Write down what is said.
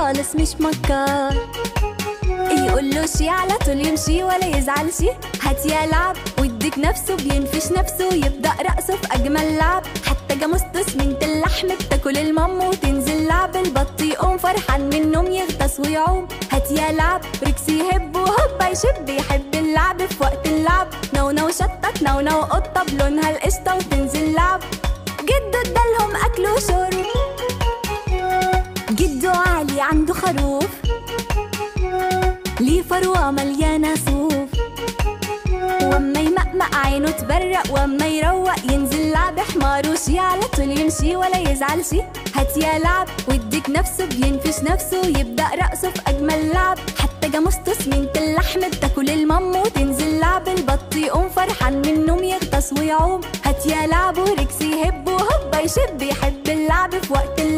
خالص مش مكار، يقول له شي على طول يمشي ولا يزعل شي. هات يا لعب ويديك نفسه بينفش نفسه، يبدأ رقصه في أجمل لعب. حتى جاموسته سمينة اللحم بتاكل المام وتنزل لعب. البط يقوم فرحان من النوم يغطس ويعوم. هات يا لعب ركسي يهب وهوبا يشب، يحب اللعب في وقت اللعب. نونو شطت نونو قطة بلونها القشطة وتنزل لعب. جده ادالهم أكل وشرب، جده علي عنده خروف ليه فروة مليانة صوف. واما يمقمق عينه تبرق، واما يروق ينزل لعب. حمار وشي على طول يمشي ولا يزعل شي. هات يا لعب ويديك نفسه بينفش نفسه، يبدأ رقصه في أجمل لعب. حتى جاموسته سمينة اللحم بتاكل المام وتنزل لعب. البط يقوم فرحان من النوم يغطس ويعوم. هات يا لعب وركسي يهب وهوبا يشب، يحب اللعب في وقت اللعب.